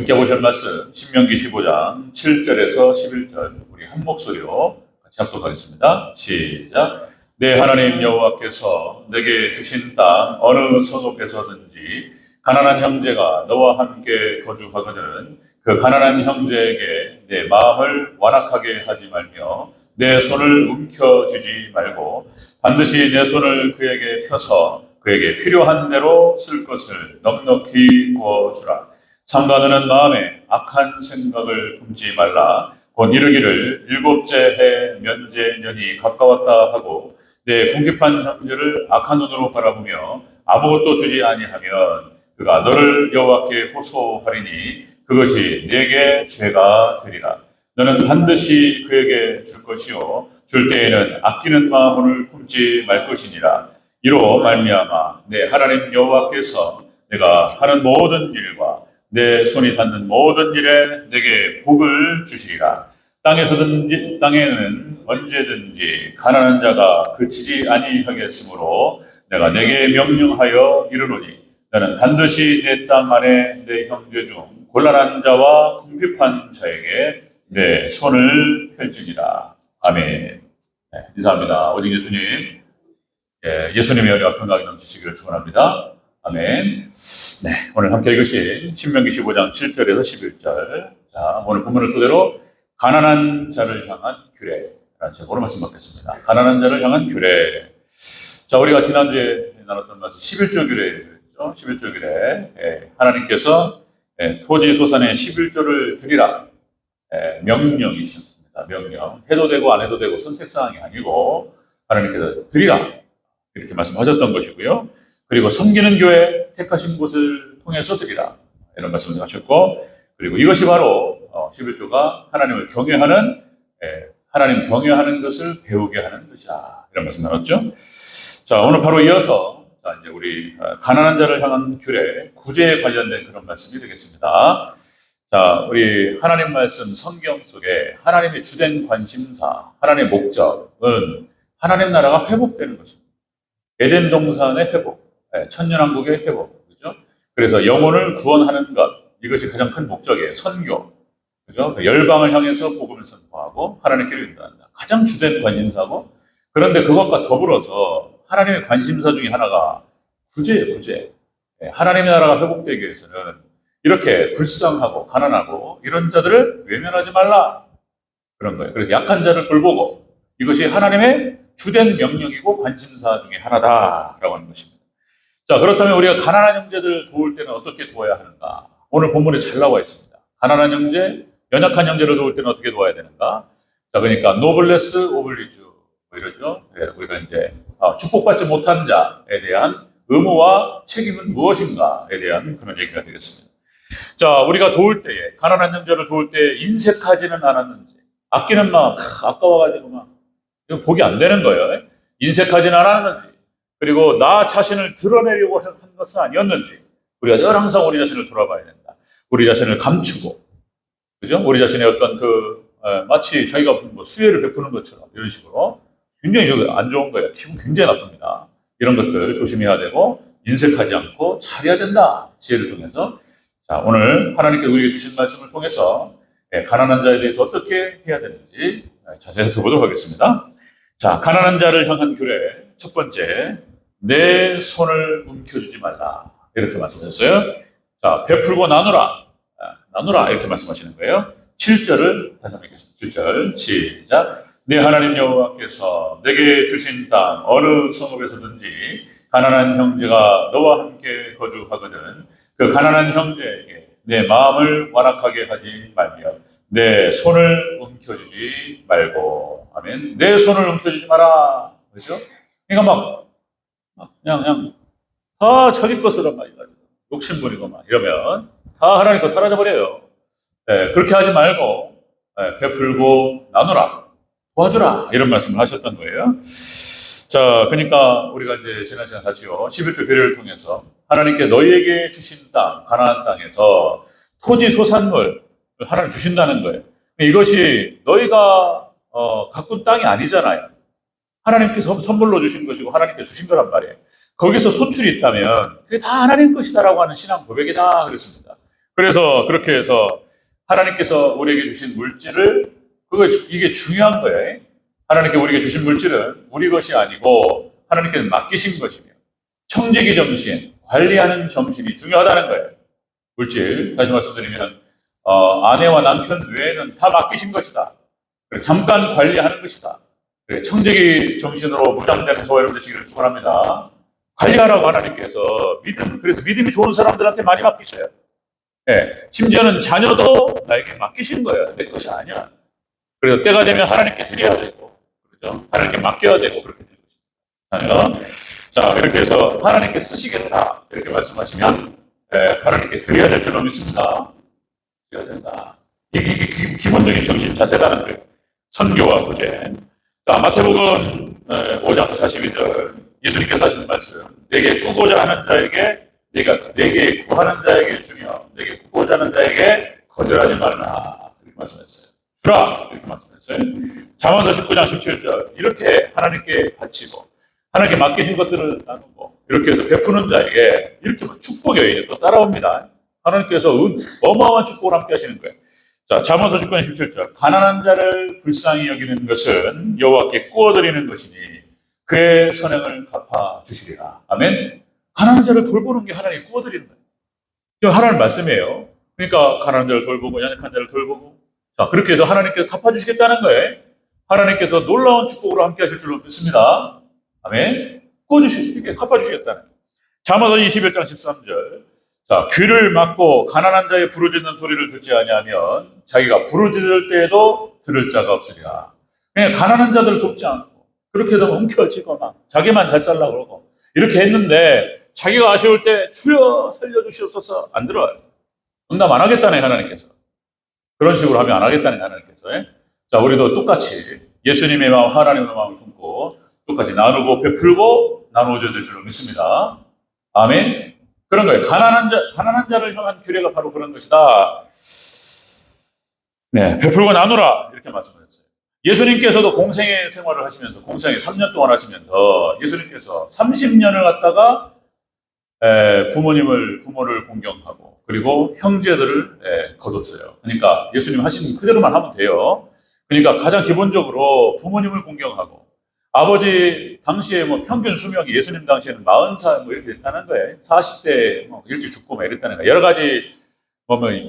함께 보실 말씀 신명기 15장 7절에서 11절 우리 한 목소리로 같이 합독하겠습니다. 시작. 내 하나님 여호와께서 내게 주신 땅 어느 성읍에서든지 가난한 형제가 너와 함께 거주하거든 그 가난한 형제에게 내 마음을 완악하게 하지 말며 내 손을 움켜쥐지 말고 반드시 내 손을 그에게 펴서 그에게 필요한 대로 쓸 것을 넉넉히 부어주라. 삼가 너는 마음에 악한 생각을 품지 말라. 곧 이르기를 일곱째 해 면제년이 가까웠다 하고 내 궁핍한 형제를 악한 눈으로 바라보며 아무것도 주지 아니하면 그가 너를 여호와께 호소하리니 그것이 네게 죄가 되리라. 너는 반드시 그에게 줄 것이요 줄 때에는 아끼는 마음을 품지 말 것이니라. 이로 말미암아 내 하나님 여호와께서 내가 하는 모든 일과 내 손이 닿는 모든 일에 내게 복을 주시리라. 땅에는 언제든지 가난한 자가 그치지 아니하겠으므로 내가 내게 명령하여 이르노니 너는 반드시 내 땅 안에 내 형제 중 곤란한 자와 궁핍한 자에게 내 손을 펼치니라. 아멘. 네, 인사합니다. 오직 예수님. 예수님의 은혜와 평강이 넘치시기를 축원합니다. 아멘. 네, 오늘 함께 읽으신 신명기 15장 7절에서 11절. 자, 오늘 본문을 토대로 가난한 자를 향한 규례라는 제목으로 말씀 받겠습니다. 가난한 자를 향한 규례. 자, 우리가 지난주에 나눴던 말씀 11조 규례였죠. 11조 규례. 하나님께서 토지 소산의 11조를 드리라. 명령이셨습니다. 명령. 해도 되고 안 해도 되고 선택사항이 아니고 하나님께서 드리라. 이렇게 말씀하셨던 것이고요. 그리고 섬기는 교회 택하신 곳을 통해서 드리라. 이런 말씀을 하셨고, 그리고 이것이 바로 11조가 하나님을 경외하는, 하나님 경외하는 것을 배우게 하는 것이다. 이런 말씀 나눴죠. 자, 오늘 바로 이어서 자, 이제 우리 가난한 자를 향한 규례, 구제에 관련된 그런 말씀이 되겠습니다. 자, 우리 하나님 말씀 성경 속에 하나님의 주된 관심사, 하나님의 목적은 하나님 나라가 회복되는 것입니다. 에덴 동산의 회복, 천년왕국의 회복, 그죠? 그래서 영혼을 구원하는 것, 이것이 가장 큰 목적이에요. 선교, 그죠? 열방을 향해서 복음을 선포하고 하나님께로 인도한다. 가장 주된 관심사고, 그런데 그것과 더불어서 하나님의 관심사 중에 하나가 구제예요, 구제. 하나님의 나라가 회복되기 위해서는 이렇게 불쌍하고 가난하고 이런 자들을 외면하지 말라. 그런 거예요. 그래서 약한 자를 돌보고 이것이 하나님의 주된 명령이고 관심사 중에 하나다라고 하는 것입니다. 자, 그렇다면 우리가 가난한 형제들을 도울 때는 어떻게 도와야 하는가? 오늘 본문에 잘 나와 있습니다. 가난한 형제, 연약한 형제를 도울 때는 어떻게 도와야 되는가? 자, 그러니까 노블레스 오블리주 뭐 이러죠. 우리가 이제 축복받지 못한 자에 대한 의무와 책임은 무엇인가에 대한 그런 얘기가 되겠습니다. 자, 우리가 도울 때에 가난한 형제를 도울 때 인색하지는 않았는지, 아끼는 마음, 아까워가지고 막 이거 복이 안 되는 거예요. 인색하지는 않았는지, 그리고 나 자신을 드러내려고 한 것은 아니었는지, 우리가 늘 항상 우리 자신을 돌아봐야 된다. 우리 자신을 감추고, 그죠? 우리 자신의 어떤 마치 자기가 뭐 수혜를 베푸는 것처럼 이런 식으로 굉장히 안 좋은 거예요. 기분 굉장히 나쁩니다. 이런 것들 조심해야 되고, 인색하지 않고 잘해야 된다. 지혜를 통해서. 자, 오늘 하나님께 우리에게 주신 말씀을 통해서 가난한 자에 대해서 어떻게 해야 되는지 자세히 살펴보도록 하겠습니다. 자, 가난한 자를 향한 규례. 첫 번째, 내 손을 움켜쥐지 말라. 이렇게 말씀하셨어요. 자, 베풀고 나누라. 나누라. 이렇게 말씀하시는 거예요. 7절을 다시 한번 읽겠습니다. 7절. 시작. 내 하나님 여호와께서 내게 주신 땅 어느 성읍에서든지 가난한 형제가 너와 함께 거주하거든 그 가난한 형제에게 내 마음을 완악하게 하지 말며 내 손을 움켜쥐지 말고. 아멘. 내 손을 움켜쥐지 마라. 그렇죠? 그러니까 그냥 다 자기 것으로 막 욕심부리고 막 이러면 다 하나님 거 사라져버려요. 그렇게 하지 말고 베풀고 나누라. 도와주라. 이런 말씀을 하셨던 거예요. 자, 그러니까 우리가 이제 지난 시간 다시요 11조 규례를 통해서 하나님께 너희에게 주신 땅, 가나안 땅에서 토지 소산물을 하나님 주신다는 거예요. 이것이 너희가 가꾼 땅이 아니잖아요. 하나님께서 선물로 주신 것이고 하나님께 주신 거란 말이에요. 거기서 소출이 있다면 그게 다 하나님 것이다라고 하는 신앙 고백이다 그랬습니다. 그래서 그렇게 해서 하나님께서 우리에게 주신 물질을, 이게 중요한 거예요. 하나님께 우리에게 주신 물질은 우리 것이 아니고 하나님께는 맡기신 것이며, 청지기 정신, 관리하는 정신이 중요하다는 거예요. 물질, 다시 말씀드리면 아내와 남편 외에는 다 맡기신 것이다. 잠깐 관리하는 것이다. 청지기 정신으로 무장된 저와 여러분 되시기를 축원합니다. 관리하라고 하나님께서 그래서 믿음이 좋은 사람들한테 많이 맡기셔요. 예, 심지어는 자녀도 나에게 맡기신 거예요. 내 것이 아니야. 그래서 때가 되면 하나님께 드려야 되고, 그렇죠? 하나님께 맡겨야 되고, 그렇게 되고 있습니다. 자, 이렇게 해서 하나님께 쓰시겠다, 이렇게 말씀하시면, 하나님께 드려야 될 줄로 믿습니다. 드려야 된다. 이게 기본적인 정신 자세라는 거예요. 선교와 구제. 자, 마태복음 5장 42절, 예수님께서 하시는 말씀. 내게 꾸고자 하는 자에게, 내게 구하는 자에게 주며, 내게 꾸고자 하는 자에게 거절하지 말라. 이렇게 말씀했어요. 주라! 이렇게 말씀했어요. 잠언서 19장 17절. 이렇게 하나님께 바치고, 하나님께 맡기신 것들을 나누고, 이렇게 해서 베푸는 자에게, 이렇게 축복이 또 따라옵니다. 하나님께서 어마어마한 축복을 함께 하시는 거예요. 자, 잠언서 19장 17절. 가난한 자를 불쌍히 여기는 것은 여호와께 꾸어드리는 것이니, 그의 선행을 갚아 주시리라. 아멘. 가난한 자를 돌보는 게 하나님이 꾸어드리는 거예요. 이거 하나님 말씀이에요. 그러니까 가난한 자를 돌보고 연약한 자를 돌보고, 자, 그렇게 해서 하나님께서 갚아주시겠다는 거예요. 하나님께서 놀라운 축복으로 함께 하실 줄로 믿습니다. 아멘. 꾸어주시게 갚아주시겠다는 거예요. 잠언서 21장 13절. 자, 귀를 막고 가난한 자의 부르짖는 소리를 듣지 아니하면 자기가 부르짖을 때에도 들을 자가 없으리라. 그냥 가난한 자들을 돕지 않고, 그렇게 해서 움켜쥐거나 자기만 잘 살라고 그러고 이렇게 했는데, 자기가 아쉬울 때 주여 살려주시옵소서 안 들어요. 응답 안 하겠다네, 하나님께서. 그런 식으로 하면 안 하겠다네, 하나님께서. 자, 우리도 똑같이 예수님의 마음, 하나님의 마음을 품고 똑같이 나누고 베풀고 나누어져야 될 줄로 믿습니다. 아멘. 그런 거예요. 가난한 자를 향한 규례가 바로 그런 것이다. 네, 베풀고 나누라, 이렇게 말씀하셨어요. 예수님께서도 공생애 생활을 하시면서, 공생애 3년 동안 하시면서 예수님께서 30년을 갖다가 부모를 공경하고, 그리고 형제들을 거뒀어요. 그러니까 예수님 하시는 그대로만 하면 돼요. 그러니까 가장 기본적으로 부모님을 공경하고, 아버지 당시에 평균 수명이 예수님 당시에는 40살 이렇게 됐다는 거예요. 40대 일찍 죽고 이랬다는 거예요. 여러 가지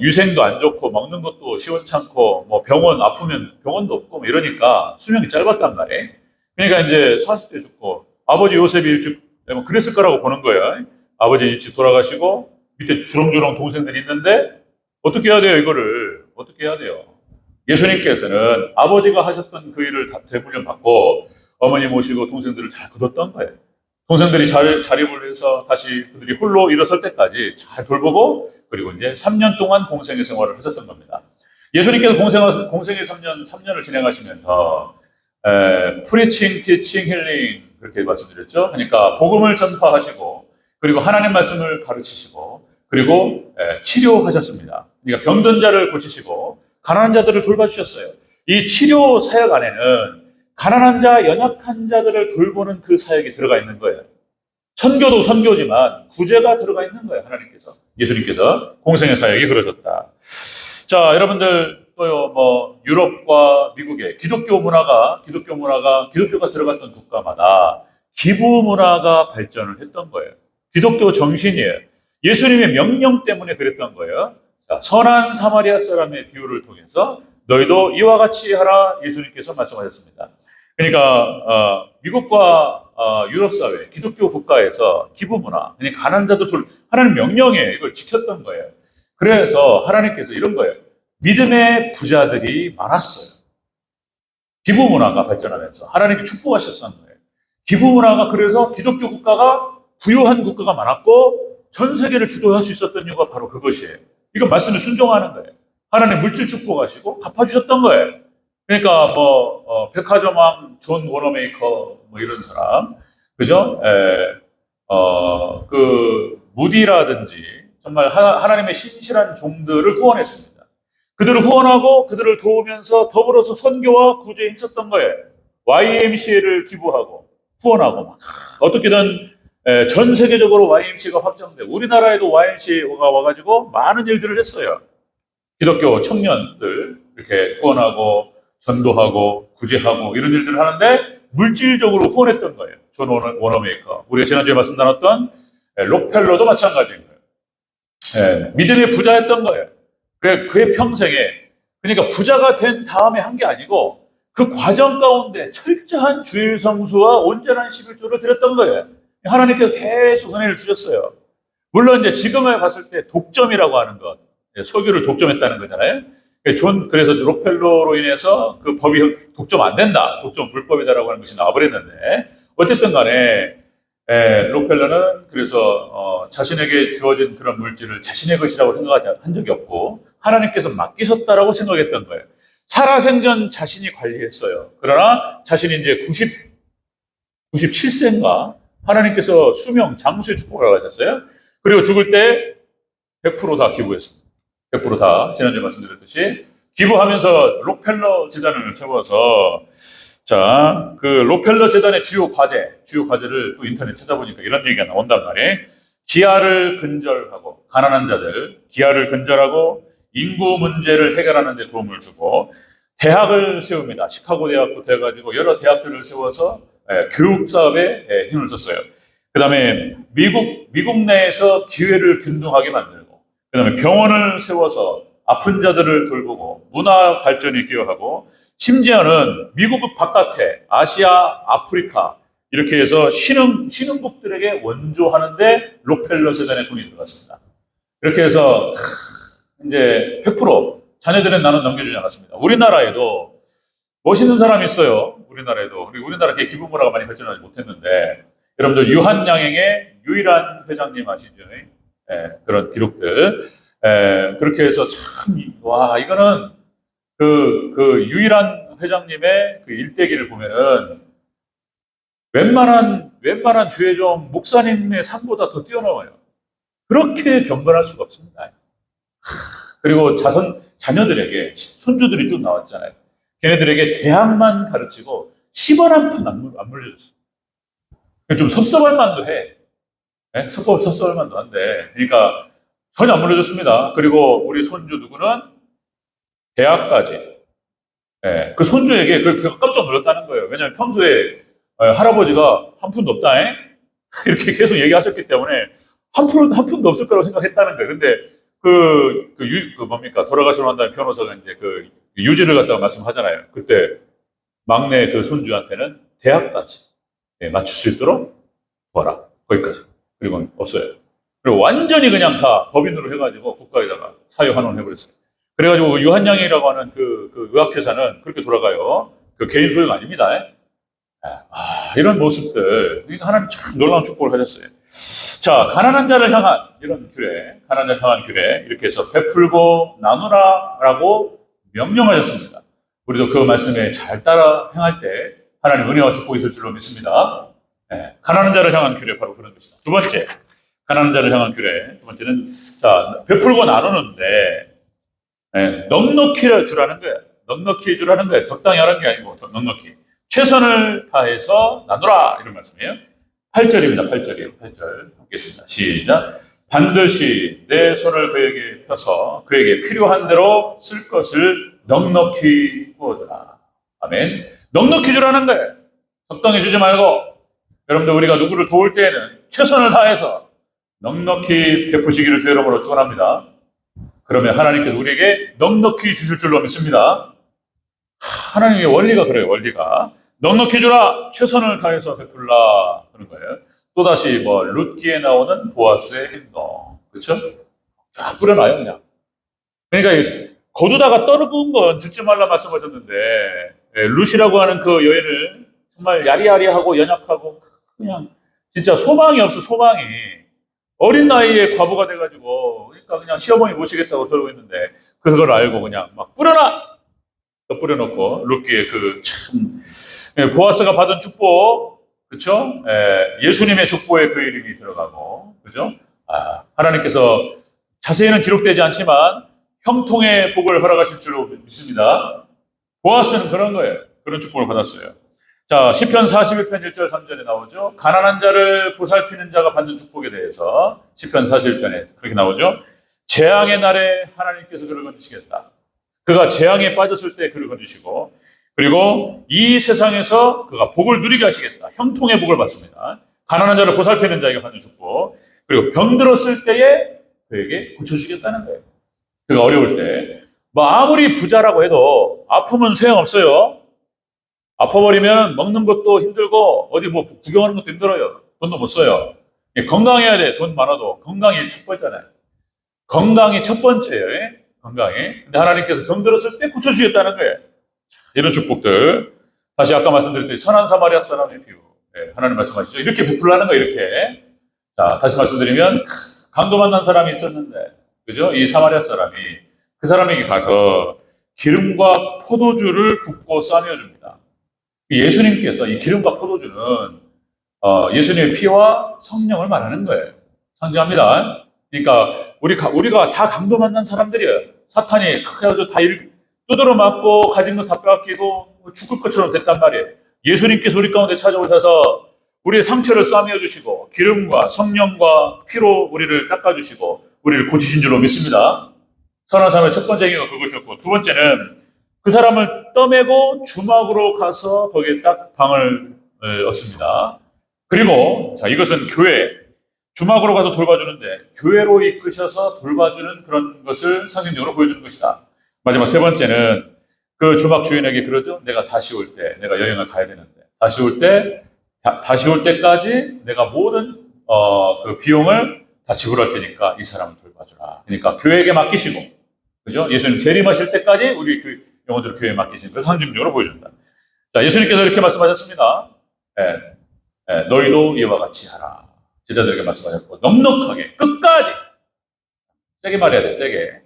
유생도 안 좋고 먹는 것도 시원찮고 병원 아프면 병원도 없고 이러니까 수명이 짧았단 말이에요. 그러니까 이제 40대 죽고, 아버지 요셉이 일찍 그랬을 거라고 보는 거예요. 아버지 일찍 돌아가시고 밑에 주렁주렁 동생들이 있는데 어떻게 해야 돼요? 이거를 어떻게 해야 돼요? 예수님께서는 아버지가 하셨던 그 일을 다 되물림 받고 어머니 모시고 동생들을 잘 거뒀던 거예요. 동생들이 자립을 해서 다시 그들이 홀로 일어설 때까지 잘 돌보고, 그리고 이제 3년 동안 공생애 생활을 하셨던 겁니다. 예수님께서 공생애 3년을 진행하시면서 프리칭, 티칭, 힐링 그렇게 말씀드렸죠. 그러니까 복음을 전파하시고, 그리고 하나님 말씀을 가르치시고, 그리고 치료하셨습니다. 그러니까 병든 자를 고치시고 가난한 자들을 돌봐주셨어요. 이 치료 사역 안에는 가난한 자, 연약한 자들을 돌보는 그 사역이 들어가 있는 거예요. 선교도 선교지만 구제가 들어가 있는 거예요. 하나님께서, 예수님께서 공생의 사역이 그러셨다. 자, 여러분들 또요, 유럽과 미국의 기독교가 들어갔던 국가마다 기부 문화가 발전을 했던 거예요. 기독교 정신이에요. 예수님의 명령 때문에 그랬던 거예요. 자, 선한 사마리아 사람의 비유를 통해서 너희도 이와 같이 하라, 예수님께서 말씀하셨습니다. 그러니까 미국과 유럽 사회, 기독교 국가에서 기부 문화, 그러니까 가난한 자도 하나님 명령에 이걸 지켰던 거예요. 그래서 하나님께서 이런 거예요. 믿음의 부자들이 많았어요. 기부 문화가 발전하면서 하나님께 축복하셨던 거예요. 기부 문화가, 그래서 기독교 국가가 부유한 국가가 많았고 전 세계를 주도할 수 있었던 이유가 바로 그것이에요. 이거 말씀에 순종하는 거예요. 하나님 물질 축복하시고 갚아주셨던 거예요. 그러니까 백화점왕 존 워너메이커 이런 사람, 그죠? 무디라든지 정말 하나님의 신실한 종들을 후원했습니다. 그들을 후원하고 그들을 도우면서 더불어서 선교와 구제에 힘썼던 거예요. YMCA를 기부하고 후원하고 어떻게든 전 세계적으로 YMCA가 확장되고 우리나라에도 YMCA가 와가지고 많은 일들을 했어요. 기독교 청년들 이렇게 후원하고 전도하고 구제하고 이런 일들을 하는데 물질적으로 후원했던 거예요. 존 워너메이커. 우리가 지난주에 말씀 나눴던 록펠러도 마찬가지인 거예요. 믿음의 부자였던 거예요. 그의 평생에 그러니까 부자가 된 다음에 한 게 아니고 그 과정 가운데 철저한 주일 성수와 온전한 11조를 드렸던 거예요. 하나님께서 계속 은혜를 주셨어요. 물론 이제 지금을 봤을 때 독점이라고 하는 것, 석유를 독점했다는 거잖아요. 그래서 록펠러로 인해서 그 법이 독점 안 된다, 독점 불법이다라고 하는 것이 나와버렸는데 어쨌든 간에 록펠러는 그래서 자신에게 주어진 그런 물질을 자신의 것이라고 생각하지 한 적이 없고 하나님께서 맡기셨다라고 생각했던 거예요. 살아생전 자신이 관리했어요. 그러나 자신이 이제 97세인가 하나님께서 수명, 장수의 축복을 하셨어요. 그리고 죽을 때 100% 다 기부했습니다. 100% 다 지난주에 말씀드렸듯이 기부하면서 록펠러 재단을 세워서 자, 그 록펠러 재단의 주요 과제를 또 인터넷 찾아보니까 이런 얘기가 나온단 말이에요. 기아를 근절하고 가난한 자들, 기아를 근절하고 인구 문제를 해결하는 데 도움을 주고 대학을 세웁니다. 시카고 대학부터 해가지고 여러 대학들을 세워서 교육 사업에 힘을 썼어요. 그 다음에 미국 내에서 기회를 균등하게 만들고 그 다음에 병원을 세워서 아픈 자들을 돌보고 문화 발전에 기여하고 심지어는 미국 바깥에 아시아, 아프리카 이렇게 해서 신흥국들에게 원조하는데 록펠러 재단의 돈이 들어갔습니다. 이렇게 해서 이제 100% 자녀들은 나는 넘겨주지 않았습니다. 우리나라에도 멋있는 사람이 있어요. 우리나라에도. 그리고 우리나라 기부문화가 많이 발전하지 못했는데 여러분들 유한양행의 유일한 회장님 아시죠? 그런 기록들. 그렇게 해서 참, 와, 이거는 그 유일한 회장님의 그 일대기를 보면은 웬만한 주의종 목사님의 삶보다 더 뛰어넘어요. 그렇게 경건할 수가 없습니다. 그리고 자녀들에게 손주들이 쭉 나왔잖아요. 걔네들에게 대학만 가르치고 10원 한 푼 안 물려줬어요. 좀 섭섭할 만도 해. 섭섭할 만도 한데. 그러니까 전혀 안 물려줬습니다. 그리고 우리 손주 누구는 대학까지. 그 손주에게 깜짝 놀랐다는 거예요. 왜냐하면 평소에 할아버지가 한 푼도 없다. 이렇게 계속 얘기하셨기 때문에 한 푼도 없을 거라고 생각했다는 거예요. 근데 돌아가시고 난 다음에 변호사가 이제 유지를 갖다가 말씀하잖아요. 그때 막내 그 손주한테는 대학까지 맞출 수 있도록 도와라. 거기까지. 그리고 없어요. 그리고 완전히 그냥 다 법인으로 해가지고 국가에다가 사유 환원해버렸어요. 그래가지고 유한양이라고 하는 그 의학회사는 그렇게 돌아가요. 그 개인 소유가 아닙니다. 이런 모습들. 그러니까 하나님 참 놀라운 축복을 하셨어요. 자, 가난한 자를 향한 이런 규례, 가난한 자를 향한 규례, 이렇게 해서 베풀고 나누라라고 명령하셨습니다. 우리도 그 말씀에 잘 따라 행할 때 하나님 은혜와 축복이 있을 줄로 믿습니다. 가난한 자를 향한 규례, 바로 그런 것이다. 두 번째, 가난한 자를 향한 규례. 두 번째는, 자, 베풀고 나누는데, 넉넉히 주라는 거예요. 넉넉히 주라는 거예요. 적당히 하라는 게 아니고, 넉넉히. 최선을 다해서 나누라. 이런 말씀이에요. 8절입니다. 8절이에요. 8절. 읽겠습니다. 시작. 반드시 내 손을 그에게 펴서 그에게 필요한 대로 쓸 것을 넉넉히 부어주라. 아멘. 넉넉히 주라는 거예요. 적당히 주지 말고, 여러분들 우리가 누구를 도울 때에는 최선을 다해서 넉넉히 베푸시기를 주의 이름으로 축원합니다. 그러면 하나님께서 우리에게 넉넉히 주실 줄로 믿습니다. 하나님의 원리가 그래요. 원리가 넉넉히 주라. 최선을 다해서 베풀라 그런 거예요. 또다시 룻기에 나오는 보아스의 행동, 그렇죠? 다 뿌려놔요 그냥. 그러니까 거두다가 떨어본 건 주지 말라 말씀하셨는데 룻이라고 하는 그 여인을 정말 야리야리하고 연약하고 그냥 진짜 소망이 없어. 소망이 어린 나이에 과부가 돼가지고 그러니까 그냥 시어머니 모시겠다고 그러고 있는데 그걸 알고 그냥 막 뿌려놔. 또 뿌려놓고 룻기에 보아스가 받은 축복, 그렇죠? 예수님의 족보에 그 이름이 들어가고, 그죠? 하나님께서 자세히는 기록되지 않지만 형통의 복을 허락하실 줄로 믿습니다. 보아스는 그런 거예요. 그런 축복을 받았어요. 자, 시편 41편 1절 3절에 나오죠. 가난한 자를 보살피는 자가 받는 축복에 대해서 시편 41편에 그렇게 나오죠. 재앙의 날에 하나님께서 그를 건지시겠다. 그가 재앙에 빠졌을 때 그를 건지시고, 그리고 이 세상에서 그가 복을 누리게 하시겠다. 형통의 복을 받습니다. 가난한 자를 보살피는 자에게 받는 축복. 그리고 병들었을 때에 그에게 고쳐주겠다는 거예요. 그가 어려울 때. 뭐 아무리 부자라고 해도 아프면 소용없어요. 아파버리면 먹는 것도 힘들고 어디 뭐 구경하는 것도 힘들어요. 돈도 못 써요. 건강해야 돼. 돈 많아도. 건강이 첫 번째잖아요. 건강이 첫 번째예요. 건강이. 근데 하나님께서 병들었을 때 고쳐주겠다는 거예요. 이런 축복들. 다시 아까 말씀드렸듯이 선한 사마리아 사람의 비유. 하나님 말씀하시죠. 이렇게 베풀라는 거예요. 이렇게. 자, 다시 말씀드리면 강도 만난 사람이 있었는데, 그죠? 이 사마리아 사람이 그 사람에게 가서 기름과 포도주를 붓고 싸매어 줍니다. 예수님께서 이 기름과 포도주는 예수님의 피와 성령을 말하는 거예요. 상징합니다. 그러니까 우리가 다 강도 만난 사람들이에요. 사탄이 해가지고 다 두드러 맞고 가진 거 다 빼앗기고 죽을 것처럼 됐단 말이에요. 예수님께서 우리 가운데 찾아오셔서 우리의 상처를 싸매어 주시고 기름과 성령과 피로 우리를 닦아주시고 우리를 고치신 줄로 믿습니다. 선한 사람의 첫 번째 행위가 그것이었고, 두 번째는 그 사람을 떠매고 주막으로 가서 거기에 딱 방을 얻습니다. 그리고 자, 이것은 교회, 주막으로 가서 돌봐주는데 교회로 이끄셔서 돌봐주는 그런 것을 상징적으로 보여주는 것이다. 마지막 세 번째는 그 주막 주인에게 그러죠. 내가 다시 올 때, 내가 여행을 가야 되는데 다시 올 때까지 내가 모든 그 비용을 다 지불할 테니까 이 사람을 돌봐주라. 그러니까 교회에게 맡기시고, 그죠? 예수님 재림하실 때까지 우리 그 영혼들을 교회에 맡기시는 걸 상징적으로 보여준다. 자, 예수님께서 이렇게 말씀하셨습니다. 너희도 이와 같이 하라. 제자들에게 말씀하셨고, 넉넉하게, 끝까지. 세게 말해야 돼, 세게.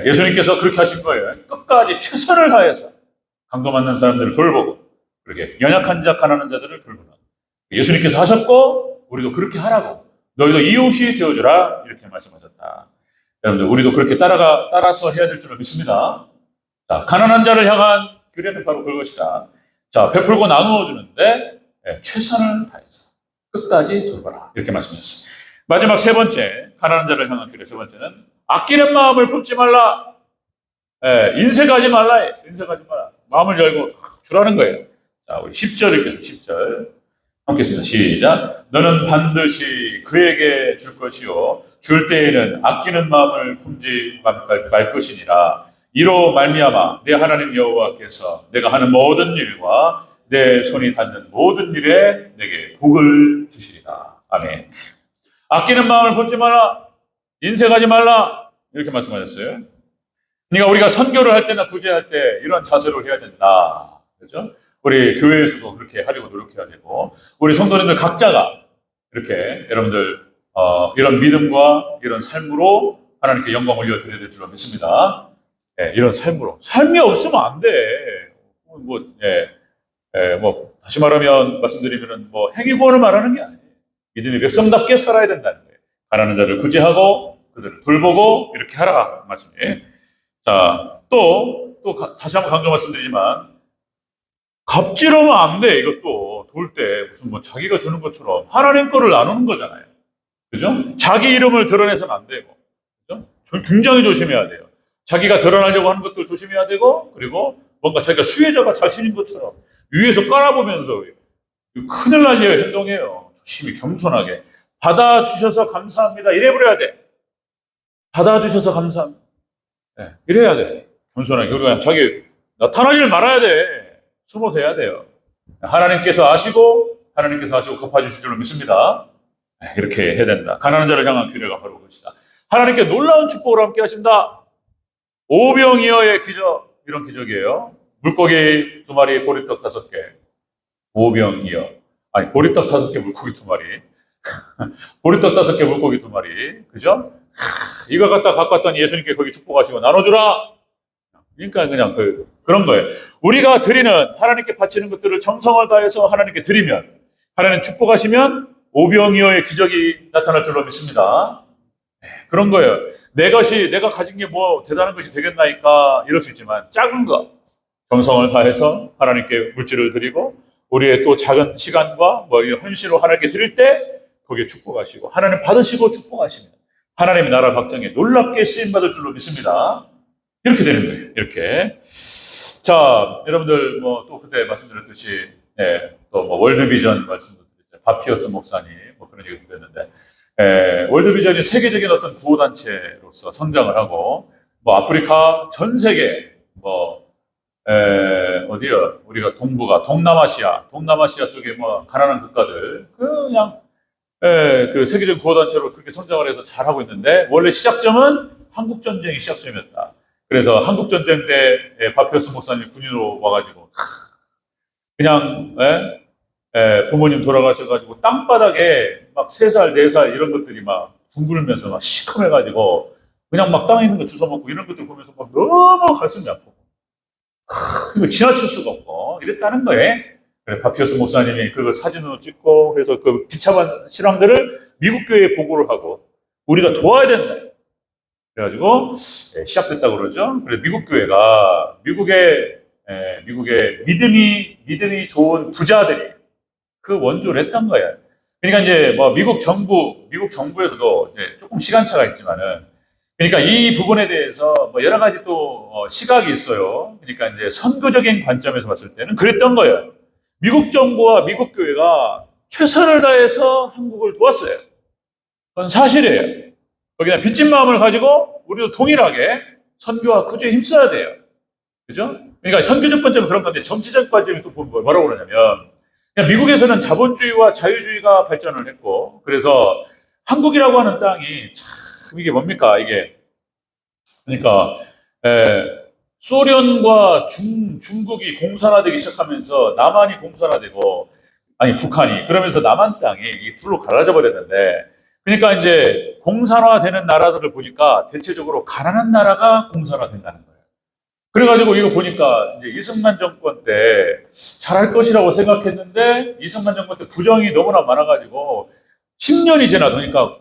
예수님께서 그렇게 하신 거예요. 끝까지 최선을 다해서 강도 만난 사람들을 돌보고, 그렇게 연약한 자, 가난한 자들을 돌보는. 예수님께서 하셨고, 우리도 그렇게 하라고. 너희도 이웃이 되어주라. 이렇게 말씀하셨다. 여러분들, 우리도 그렇게 따라서 해야 될 줄을 믿습니다. 자, 가난한 자를 향한 규례는 바로 그것이다. 자, 베풀고 나누어 주는데 최선을 다해서 끝까지 돌봐라. 이렇게 말씀하셨습니다. 마지막 세 번째, 가난한 자를 향한 규례 세 번째는 아끼는 마음을 품지 말라. 인색하지 말라. 인색하지 말라. 마음을 열고 주라는 거예요. 자, 우리 10절 읽겠습니다. 10절. 함께 했습니다. 시작. 너는 반드시 그에게 줄 것이요. 줄 때에는 아끼는 마음을 품지 말 것이니라. 이로 말미암아 내 하나님 여호와께서 내가 하는 모든 일과 내 손이 닿는 모든 일에 내게 복을 주시리라. 아멘. 아끼는 마음을 품지 마라. 인색하지 말라. 이렇게 말씀하셨어요. 그러니까 우리가 선교를 할 때나 구제할 때 이런 자세로 해야 된다. 그렇죠? 우리 교회에서도 그렇게 하려고 노력해야 되고, 우리 성도님들 각자가 이렇게 여러분들 이런 믿음과 이런 삶으로 하나님께 영광 올려드려야 될 줄로 믿습니다. 이런 삶으로. 삶이 없으면 안 돼. 다시 말씀드리면은 행위 구원을 말하는 게 아니에요. 믿음의 백성답게 살아야 된다는 거예요. 가난한 자를 구제하고 그들을 돌보고 이렇게 하라 말씀이에요. 자, 또 다시 한번 강조 말씀드리지만 갑질하면 안 돼. 이것도 돌 때 무슨 자기가 주는 것처럼 하나님 거를 나누는 거잖아요. 그죠? 자기 이름을 드러내서는 안 되고, 그죠? 굉장히 조심해야 돼요. 자기가 드러나려고 하는 것도 조심해야 되고, 그리고 뭔가 자기가 수혜자가 자신인 것처럼 위에서 깔아보면서 큰일 날 행동이에요. 조심히 겸손하게 받아주셔서 감사합니다. 이래버려야 돼. 받아주셔서 감사합니다. 이래야 돼. 겸손하게. 그리고 자기 나타나질 말아야 돼. 숨어서 해야 돼요. 하나님께서 아시고 갚아주실 줄로 믿습니다. 이렇게 해야 된다. 가난한 자를 향한 규례가 바로 그것이다. 하나님께 놀라운 축복을 함께 하신다. 오병이어의 기적, 이런 기적이에요. 물고기 2마리, 보리떡 5개. 오병이어. 아니, 보리떡 5개, 물고기 2마리. 보리떡 5개, 물고기 2마리. 그죠? 이거 갖고 왔더니 예수님께 거기 축복하시고 나눠주라. 그러니까 그냥 그런 거예요. 우리가 드리는, 하나님께 바치는 것들을 정성을 다해서 하나님께 드리면, 하나님 축복하시면 오병이어의 기적이 나타날 줄로 믿습니다. 그런 거예요. 내가 가진 게 대단한 것이 되겠나이까 이럴 수 있지만 작은 거, 정성을 다해서 하나님께 물질을 드리고 우리의 또 작은 시간과 뭐 헌신으로 하나님께 드릴 때 거기에 축복하시고 하나님 받으시고 축복하시면 하나님의 나라 확장에 놀랍게 쓰임받을 줄로 믿습니다. 이렇게 되는 거예요. 이렇게. 자, 여러분들 뭐 또 그때 말씀드렸듯이 또 뭐 월드비전 말씀드렸죠. 바피어스 목사님 뭐 그런 얘기 드렸는데 월드비전이 세계적인 어떤 구호단체로서 성장을 하고 뭐 아프리카 전 세계 뭐 어디요? 우리가 동남아시아 쪽에 뭐 가난한 국가들 그냥 그 세계적 구호단체로 그렇게 성장을 해서 잘하고 있는데 원래 시작점은 한국전쟁이 시작점이었다. 그래서 한국전쟁 때 바피어스 목사님 군인으로 와가지고 그냥 부모님 돌아가셔가지고 땅바닥에 막 3살, 4살 이런 것들이 막 둥글면서 막 시커매가지고 그냥 막 땅에 있는 거 주워먹고 이런 것들 보면서 막 너무 가슴이 아프고 이거 지나칠 수가 없고 이랬다는 거예요. 그래, 바피어스 목사님이 그거 사진으로 찍고 그래서 그 비참한 실황들을 미국 교회에 보고를 하고 우리가 도와야 된다. 그래가지고 시작됐다고 그러죠. 그래서 미국 교회가 미국의 믿음이 좋은 부자들이 그 원조를 했던 거예요. 그러니까 이제 뭐 미국 정부에서도 이제 조금 시간차가 있지만은 그러니까 이 부분에 대해서 뭐 여러 가지 또 시각이 있어요. 그러니까 이제 선교적인 관점에서 봤을 때는 그랬던 거예요. 미국 정부와 미국 교회가 최선을 다해서 한국을 도왔어요. 그건 사실이에요. 거기다 빚진 마음을 가지고 우리도 동일하게 선교와 구제에 힘써야 돼요. 그죠? 그러니까 선교적 관점은 그런 건데 정치적 관점이 또 뭐라고 그러냐면 그냥 미국에서는 자본주의와 자유주의가 발전을 했고 그래서 한국이라고 하는 땅이 참 이게 뭡니까? 이게 그러니까 소련과 중국이 공산화되기 시작하면서 남한이 공산화되고 북한이 그러면서 남한 땅이 이 둘로 갈라져 버렸는데 그러니까 이제 공산화되는 나라들을 보니까 대체적으로 가난한 나라가 공산화된다는 거예요. 그래가지고 이거 보니까 이제 이승만 정권 때 잘할 것이라고 생각했는데 이승만 정권 때 부정이 너무나 많아가지고 10년이 지나니까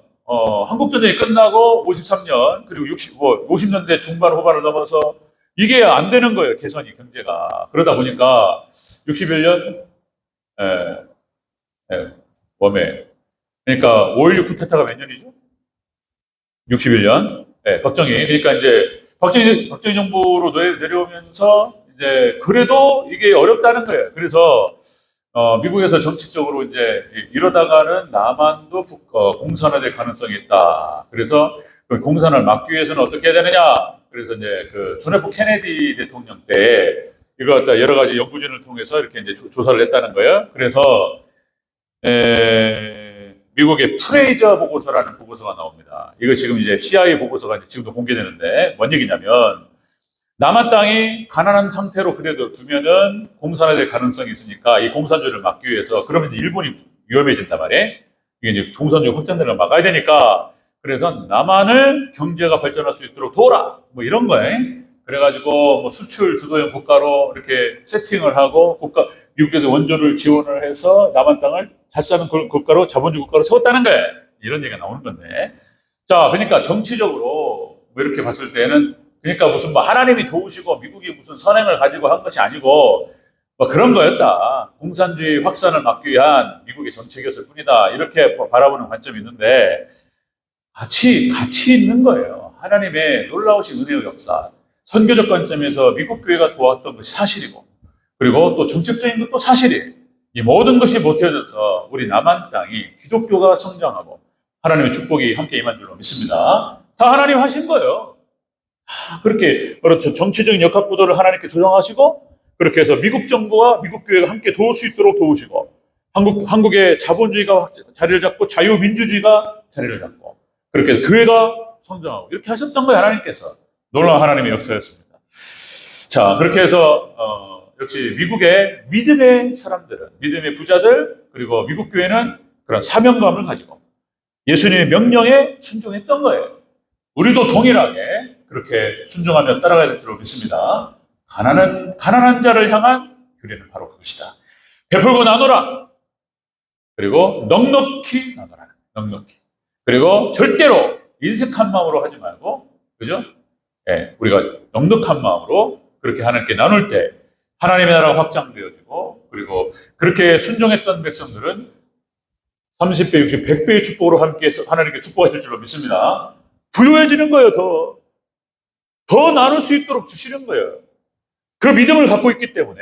한국전쟁이 끝나고 53년 그리고 50년대 중반 후반을 넘어서 이게 안 되는 거예요. 개선이 경제가. 그러다 보니까 61년 봄에 그러니까 5.16 쿠데타가 몇 년이죠? 61년. 박정희. 그러니까 이제 박정희 정부로 내려오면서 이제 그래도 이게 어렵다는 거예요. 그래서 미국에서 정책적으로 이제 이러다가는 남한도 공산화될 가능성이 있다. 그래서 그 공산을 막기 위해서는 어떻게 해야 되느냐? 그래서 이제 그 존 F 케네디 대통령 때 이거 갖다 여러 가지 연구진을 통해서 이렇게 이제 조사를 했다는 거예요. 그래서 미국의 프레이저 보고서라는 보고서가 나옵니다. 이거 지금 이제 CIA 보고서가 이제 지금도 공개되는데 뭔 얘기냐면 남한 땅이 가난한 상태로 그래도 두면은 공산화될 가능성이 있으니까 이 공산주의를 막기 위해서 그러면 이제 일본이 위험해진단 말이에요. 이게 이제 공산주의 확장되는 걸 막아야 되니까 그래서 남한을 경제가 발전할 수 있도록 도와라 뭐 이런 거예요. 그래가지고 뭐 수출 주도형 국가로 이렇게 세팅을 하고 미국에서 원조를 지원을 해서 남한 땅을 잘 사는 국가로 자본주의 국가로 세웠다는 거예요. 이런 얘기가 나오는 건데. 자, 그러니까 정치적으로 뭐 이렇게 봤을 때는 그러니까 무슨 뭐 하나님이 도우시고 미국이 무슨 선행을 가지고 한 것이 아니고 뭐 그런 거였다. 공산주의 확산을 막기 위한 미국의 정책이었을 뿐이다. 이렇게 바라보는 관점이 있는데 같이 있는 거예요. 하나님의 놀라우신 은혜의 역사. 선교적 관점에서 미국 교회가 도왔던 것이 사실이고 그리고 또 정책적인 것도 사실이에요. 이 모든 것이 보태져서 우리 남한 땅이 기독교가 성장하고 하나님의 축복이 함께 임한 줄로 믿습니다. 다 하나님 하신 거예요. 그렇게 그렇죠. 정치적인 역학구도를 하나님께 조정하시고 그렇게 해서 미국 정부와 미국 교회가 함께 도울 수 있도록 도우시고 한국의 자본주의가 자리를 잡고 자유민주주의가 자리를 잡고 그렇게 해서 교회가 성장하고 이렇게 하셨던 거예요. 하나님께서. 놀라운 하나님의 역사였습니다. 자, 그렇게 해서 역시 미국의 믿음의 사람들은 믿음의 부자들 그리고 미국 교회는 그런 사명감을 가지고 예수님의 명령에 순종했던 거예요. 우리도 동일하게 그렇게 순종하며 따라가야 될 줄로 믿습니다. 가난한 자를 향한 규례는 바로 그것이다. 베풀고 나누라. 그리고 넉넉히 나누라. 넉넉히. 그리고 절대로 인색한 마음으로 하지 말고, 그죠? 우리가 넉넉한 마음으로 그렇게 하나님께 나눌 때 하나님의 나라가 확장되어지고 그리고 그렇게 순종했던 백성들은 30배, 60, 100배의 축복으로 함께 하나님께 축복하실 줄로 믿습니다. 부유해지는 거예요, 더 나눌 수 있도록 주시는 거예요. 그 믿음을 갖고 있기 때문에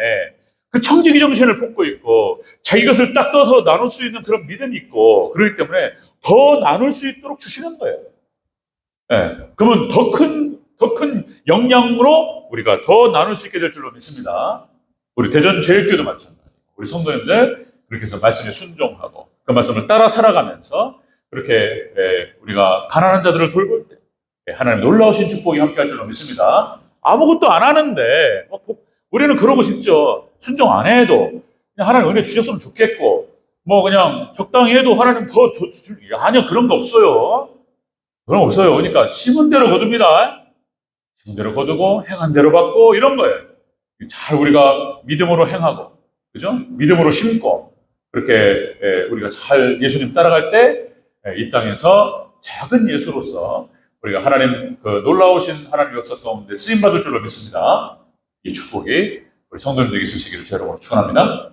그 청지기 정신을 품고 있고 자기 것을 딱 떠서 나눌 수 있는 그런 믿음이 있고 그렇기 때문에 더 나눌 수 있도록 주시는 거예요. 네. 그러면 더 큰 역량으로 우리가 더 나눌 수 있게 될 줄로 믿습니다. 우리 대전제일교회도 마찬가지고 우리 성도님들 그렇게 해서 말씀에 순종하고 그 말씀을 따라 살아가면서 그렇게 우리가 가난한 자들을 돌볼 때 하나님 놀라우신 축복이 함께할 줄로 믿습니다. 아무것도 안 하는데 우리는 그러고 싶죠. 순종 안 해도 그냥 하나님 은혜 주셨으면 좋겠고 뭐 그냥 적당히 해도 하나님 더 아니요, 그런 거 없어요. 그런 거 없어요. 그러니까 심은 대로 거둡니다. 심은 대로 거두고 행한 대로 받고 이런 거예요. 잘 우리가 믿음으로 행하고 그죠? 믿음으로 심고 그렇게 우리가 잘 예수님 따라갈 때 이 땅에서 작은 예수로서 우리가 하나님 그 놀라우신 하나님 역사 가운데 쓰임 받을 줄로 믿습니다. 이 축복이 우리 성도님들에게 있으시기를 주의 이름으로 축원합니다.